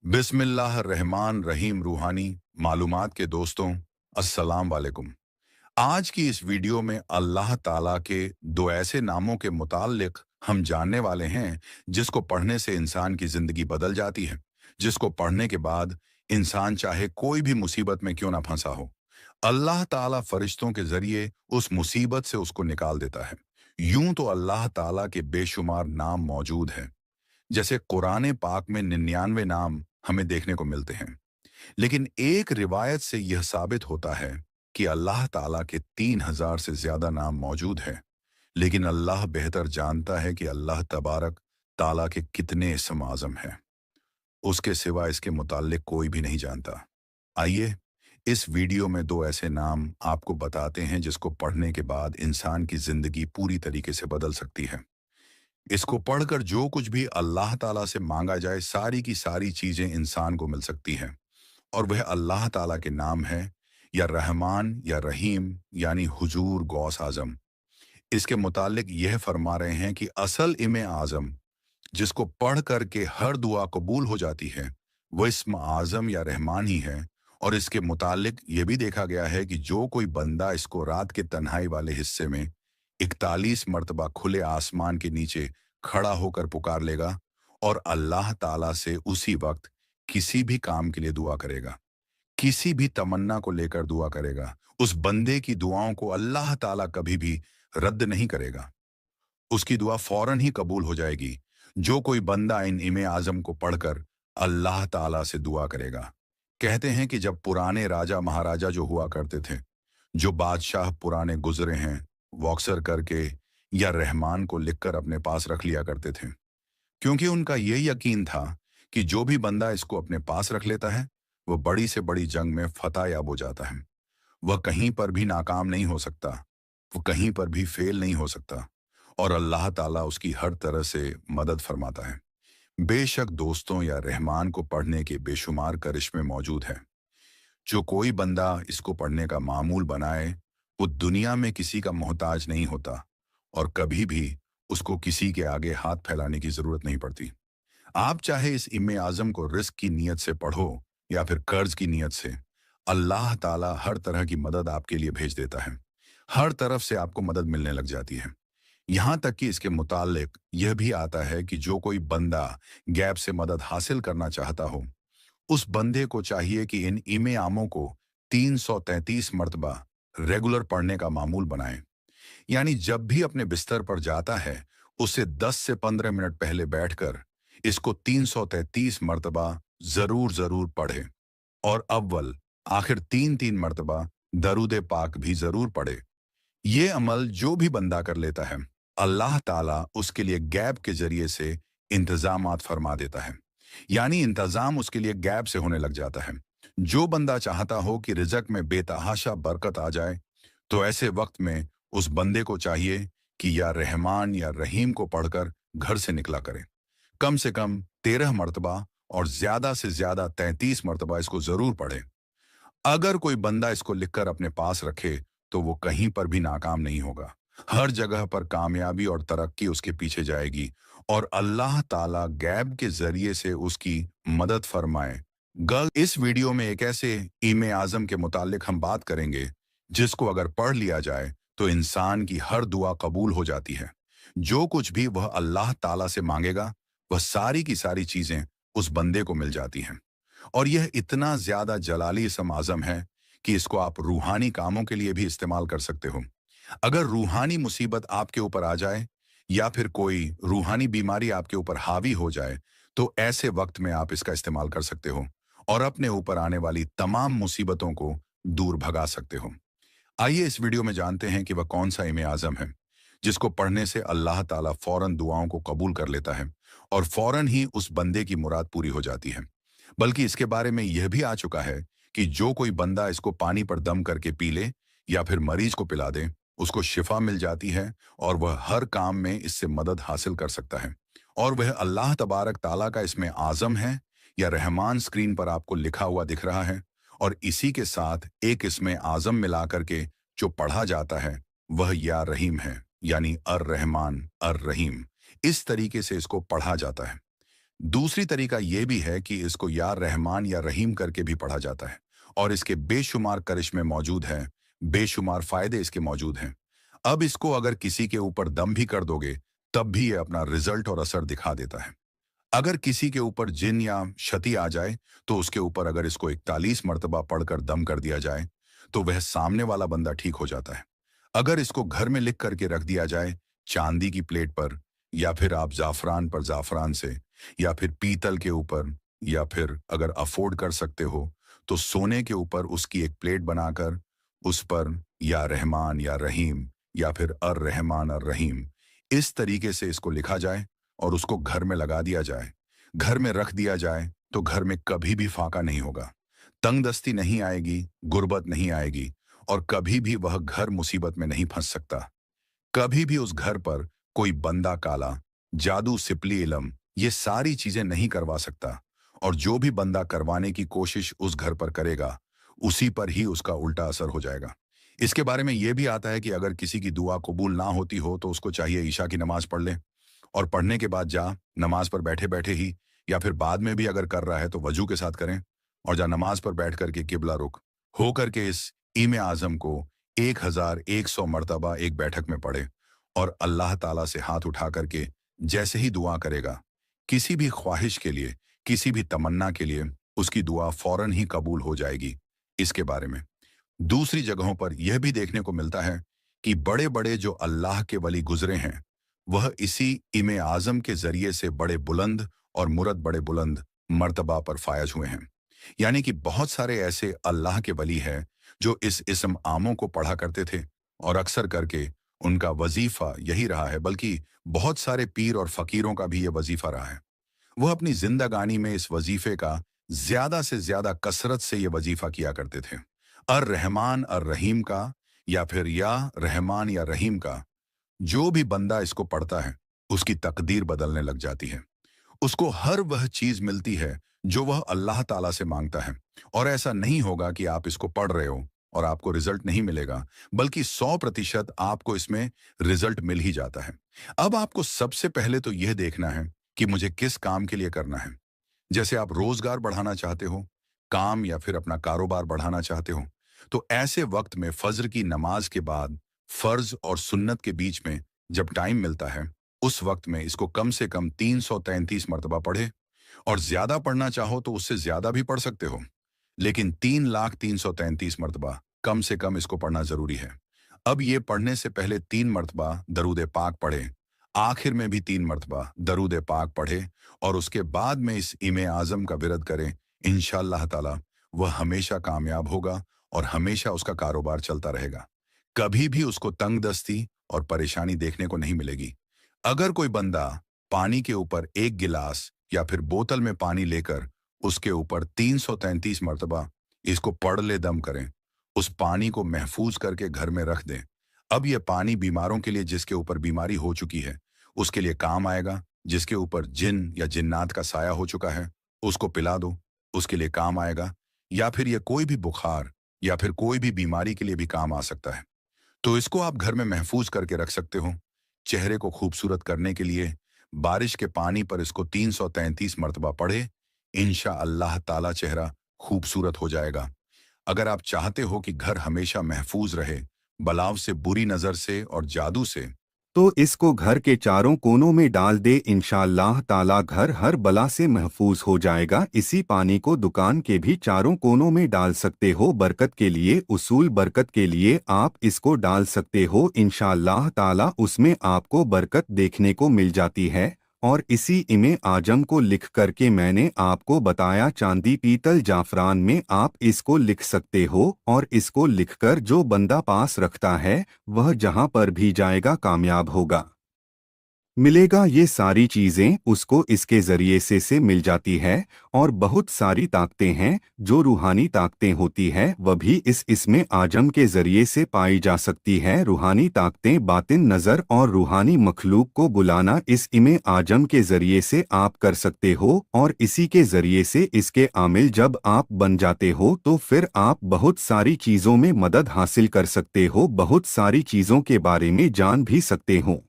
बिस्मिल्लाह रहमान रहीम रूहानी मालूमात के दोस्तों, अस्सलाम वालेकुम। आज की इस वीडियो में अल्लाह ताला के दो ऐसे नामों के मुताल्लिक हम जानने वाले हैं जिसको पढ़ने से इंसान की ज़िंदगी बदल जाती है, जिसको पढ़ने के बाद इंसान चाहे कोई भी मुसीबत में क्यों ना फंसा हो, अल्लाह ताला फरिश्तों के ज़रिए उस मुसीबत से उसको निकाल देता है। यूं तो अल्लाह ताला के बेशुमार नाम मौजूद हैं, जैसे कुरान पाक में 99 नाम हमें देखने को मिलते हैं। लेकिन एक रिवायत से यह साबित होता है कि अल्लाह ताला के 3000 से ज्यादा नाम मौजूद हैं। लेकिन अल्लाह बेहतर जानता है कि अल्लाह तबारक ताला के कितने इस्म आज़म हैं। उसके सिवा इसके मुताल्लिक कोई भी नहीं जानता। आइए इस वीडियो में दो ऐसे नाम आपको बताते हैं जिसको पढ़ने के बाद इंसान की जिंदगी पूरी तरीके से बदल सकती है। इसको पढ़कर जो कुछ भी अल्लाह ताला से मांगा जाए सारी की सारी चीजें इंसान को मिल सकती हैं। और वह अल्लाह ताला के नाम है, या रहमान या रहीम यानी हुजूर गौस आजम। इसके मुतालिक यह फरमा रहे हैं कि असल इमे आजम जिसको पढ़ करके हर दुआ कबूल हो जाती है, वह इस्म आजम या रहमान ही है। और इसके मुतालिक यह भी देखा गया है कि जो कोई बंदा इसको रात के तन्हाई वाले हिस्से में 41 मरतबा खुले आसमान के नीचे खड़ा होकर पुकार लेगा और अल्लाह ताला से उसी वक्त किसी भी काम के लिए दुआ करेगा, किसी भी तमन्ना को लेकर दुआ करेगा, उस बंदे की दुआओं को अल्लाह ताला कभी भी रद्द नहीं करेगा। उसकी दुआ फौरन ही कबूल हो जाएगी। जो कोई बंदा इन इमे आजम को पढ़कर अल्लाह ताला से दुआ करेगा। कहते हैं कि जब पुराने राजा महाराजा जो हुआ करते थे, जो बादशाह पुराने गुजरे हैं, वो अक्सर करके या रहमान को लिखकर अपने पास रख लिया करते थे, क्योंकि उनका ये यकीन था कि जो भी बंदा इसको अपने पास रख लेता है, वह बड़ी से बड़ी जंग में फतह याब हो जाता है। वह कहीं पर भी नाकाम नहीं हो सकता, वो कहीं पर भी फेल नहीं हो सकता, और अल्लाह ताला उसकी हर तरह से मदद फरमाता है। बेशक दोस्तों, या रहमान को पढ़ने के बेशुमार करिश्मे मौजूद हैं। जो कोई बंदा इसको पढ़ने का मामूल बनाए, वो दुनिया में किसी का मोहताज नहीं होता, और कभी भी उसको किसी के आगे हाथ फैलाने की जरूरत नहीं पड़ती। आप चाहे इस इम्मे आजम को रिस्क की नीयत से पढ़ो या फिर कर्ज की नीयत से, अल्लाह ताला हर तरह की मदद आपके लिए भेज देता है। हर तरफ से आपको मदद मिलने लग जाती है। यहाँ तक कि इसके मुतालिक यह भी आता है कि जो कोई बंदा गैब से मदद हासिल करना चाहता हो, उस बंदे को चाहिए कि इन इमे आमों को 333 मरतबा रेगुलर पढ़ने का मामूल बनाए। यानी जब भी अपने बिस्तर पर जाता है, उससे 10 से 15 मिनट पहले बैठकर इसको 333 मरतबा जरूर जरूर पढ़े। और अव्वल आखिर 3-3 मरतबा दरूद पाक भी जरूर पढ़े। ये अमल जो भी बंदा कर लेता है, अल्लाह ताला उसके लिए गैब के जरिए से इंतजामात फरमा देता है। यानी इंतजाम उसके लिए गैब से होने लग जाता है। जो बंदा चाहता हो कि रिजक में बेतहाशा बरकत आ जाए, तो ऐसे वक्त में उस बंदे को चाहिए कि या रहमान या रहीम को पढ़कर घर से निकला करे। कम से कम 13 मरतबा और ज्यादा से ज्यादा 33 मरतबा इसको जरूर पढ़े। अगर कोई बंदा इसको लिखकर अपने पास रखे, तो वो कहीं पर भी नाकाम नहीं होगा। हर जगह पर कामयाबी और तरक्की उसके पीछे जाएगी, और अल्लाह ताला गैब के जरिए से उसकी मदद फरमाए। इस वीडियो में एक ऐसे इमे आजम के मुतालिक हम बात करेंगे जिसको अगर पढ़ लिया जाए तो इंसान की हर दुआ कबूल हो जाती है। जो कुछ भी वह अल्लाह ताला से मांगेगा, वह सारी की सारी चीजें उस बंदे को मिल जाती हैं। और यह इतना ज्यादा जलाली इसम आजम है कि इसको आप रूहानी कामों के लिए भी इस्तेमाल कर सकते हो। अगर रूहानी मुसीबत आपके ऊपर आ जाए, या फिर कोई रूहानी बीमारी आपके ऊपर हावी हो जाए, तो ऐसे वक्त में आप इसका इस्तेमाल कर सकते हो और अपने ऊपर आने वाली तमाम मुसीबतों को दूर भगा सकते हो। आइए इस वीडियो में जानते हैं कि वह कौन सा इमे आजम है जिसको पढ़ने से अल्लाह ताला फौरन दुआओं को कबूल कर लेता है और फौरन ही उस बंदे की मुराद पूरी हो जाती है। बल्कि इसके बारे में यह भी आ चुका है कि जो कोई बंदा इसको पानी पर दम करके पी ले या फिर मरीज को पिला दे, उसको शिफा मिल जाती है और वह हर काम में इससे मदद हासिल कर सकता है। और वह अल्लाह तबारक ताला का इसमें आजम है, या रहमान स्क्रीन पर आपको लिखा हुआ दिख रहा है, और इसी के साथ एक इसमें आजम मिला करके जो पढ़ा जाता है वह या रहीम है, यानी अर रहमान अर रहीम। इस तरीके से इसको पढ़ा जाता है। दूसरी तरीका ये भी है कि इसको या रहमान या रहीम करके भी पढ़ा जाता है और इसके बेशुमार करिश्मे मौजूद हैं, बेशुमार फायदे इसके मौजूद हैं। अब इसको अगर किसी के ऊपर दम भी कर दोगे, तब भी ये अपना रिजल्ट और असर दिखा देता है। अगर किसी के ऊपर जिन या क्षति आ जाए, तो उसके ऊपर अगर इसको 41 मर्तबा पढ़कर दम कर दिया जाए, तो वह सामने वाला बंदा ठीक हो जाता है। अगर इसको घर में लिख करके रख दिया जाए, चांदी की प्लेट पर, या फिर आप जाफरान पर जाफरान से, या फिर पीतल के ऊपर, या फिर अगर अफोर्ड कर सकते हो, तो सोने के ऊपर उसकी एक प्लेट बनाकर उस पर या रहमान या रहीम या फिर अर रहमान अर रहीम इस तरीके से इसको लिखा जाए और उसको घर में लगा दिया जाए, घर में रख दिया जाए, तो घर में कभी भी फाका नहीं होगा, तंगदस्ती नहीं आएगी, गुर्बत नहीं आएगी और कभी भी वह घर मुसीबत में नहीं फंस सकता। कभी भी उस घर पर कोई बंदा काला, जादू, सिपली, इलम ये सारी चीजें नहीं करवा सकता और जो भी बंदा करवाने की कोशिश उस घर पर करेगा, उसी पर ही उसका उल्टा असर हो जाएगा। इसके बारे में यह भी आता है कि अगर किसी की दुआ कबूल ना होती हो तो उसको चाहिए ईशा की नमाज पढ़ ले और पढ़ने के बाद जा नमाज पर बैठे बैठे ही या फिर बाद में भी अगर कर रहा है तो वजू के साथ करें और जा नमाज पर बैठ करके किबला रुख हो करके इस ईमे आजम को 1100 मरतबा एक बैठक में पढ़े और अल्लाह ताला से हाथ उठा करके जैसे ही दुआ करेगा, किसी भी ख्वाहिश के लिए, किसी भी तमन्ना के लिए, उसकी दुआ फौरन ही कबूल हो जाएगी। इसके बारे में दूसरी जगहों पर यह भी देखने को मिलता है कि बड़े बड़े जो अल्लाह के वली गुजरे हैं, वह इसी इमे आजम के जरिए से बड़े बुलंद और मुरद बड़े बुलंद मर्तबा पर फायज हुए हैं। यानी कि बहुत सारे ऐसे अल्लाह के वली हैं जो इस इस्म आमों को पढ़ा करते थे और अक्सर करके उनका वजीफा यही रहा है, बल्कि बहुत सारे पीर और फकीरों का भी ये वजीफा रहा है। वह अपनी जिंदगानी में इस वजीफे का ज्यादा से ज्यादा कसरत से ये वजीफा किया करते थे। अर रहमान अर रहीम का या फिर या रहमान या रहीम का जो भी बंदा इसको पढ़ता है, उसकी तकदीर बदलने लग जाती है। उसको हर वह चीज मिलती है जो वह अल्लाह ताला से मांगता है। और ऐसा नहीं होगा कि आप इसको पढ़ रहे हो और आपको रिजल्ट नहीं मिलेगा, बल्कि 100% आपको इसमें रिजल्ट मिल ही जाता है। अब आपको सबसे पहले तो यह देखना है कि मुझे किस काम के लिए करना है। जैसे आप रोजगार बढ़ाना चाहते हो, काम या फिर अपना कारोबार बढ़ाना चाहते हो, तो ऐसे वक्त में फज्र की नमाज के बाद फर्ज और सुन्नत के बीच में जब टाइम मिलता है, उस वक्त में इसको कम से कम 333 मरतबा पढ़े और ज्यादा पढ़ना चाहो तो उससे ज्यादा भी पढ़ सकते हो, लेकिन 3,33,33 मरतबा कम से कम इसको पढ़ना जरूरी है। अब ये पढ़ने से पहले 3 मरतबा दरूद पाक पढ़े, आखिर में भी 3 मरतबा दरूद पाक पढ़े और उसके बाद में इस इमे आजम का विरद करें। इंशाअल्लाह ताला वह हमेशा कामयाब होगा और हमेशा उसका कारोबार चलता रहेगा। कभी भी उसको तंगदस्ती और परेशानी देखने को नहीं मिलेगी। अगर कोई बंदा पानी के ऊपर एक गिलास या फिर बोतल में पानी लेकर उसके ऊपर 333 मरतबा इसको पढ़ ले दम करें, उस पानी को महफूज करके घर में रख दें। अब यह पानी बीमारों के लिए, जिसके ऊपर बीमारी हो चुकी है उसके लिए काम आएगा। जिसके ऊपर जिन या जिन्नात का साया हो चुका है उसको पिला दो, उसके लिए काम आएगा। या फिर यह कोई भी बुखार या फिर कोई भी बीमारी के लिए भी काम आ सकता है, तो इसको आप घर में महफूज करके रख सकते हो। चेहरे को खूबसूरत करने के लिए बारिश के पानी पर इसको 333 मरतबा पढ़े, इंशा अल्लाह ताला चेहरा खूबसूरत हो जाएगा। अगर आप चाहते हो कि घर हमेशा महफूज रहे बलाव से, बुरी नजर से और जादू से, तो इसको घर के चारों कोनों में डाल दे। इंशाअल्लाह ताला घर हर बला से महफूज हो जाएगा। इसी पानी को दुकान के भी चारों कोनों में डाल सकते हो। बरकत के लिए, उसूल बरकत के लिए आप इसको डाल सकते हो। इंशाअल्लाह ताला उसमें आपको बरकत देखने को मिल जाती है। और इसी इमे आजम को लिख करके मैंने आपको बताया, चांदी, पीतल, जाफरान में आप इसको लिख सकते हो। और इसको लिखकर जो बंदा पास रखता है वह जहां पर भी जाएगा कामयाब होगा, मिलेगा। ये सारी चीज़ें उसको इसके ज़रिए से मिल जाती है। और बहुत सारी ताकतें हैं जो रूहानी ताकतें होती हैं, वह भी इस इसमें आजम के ज़रिए से पाई जा सकती है। रूहानी ताकतें, बातिन नज़र और रूहानी मखलूक को बुलाना इस इमे आजम के ज़रिए से आप कर सकते हो। और इसी के ज़रिए से इसके आमिल जब आप बन जाते हो तो फिर आप बहुत सारी चीज़ों में मदद हासिल कर सकते हो, बहुत सारी चीज़ों के बारे में जान भी सकते हो।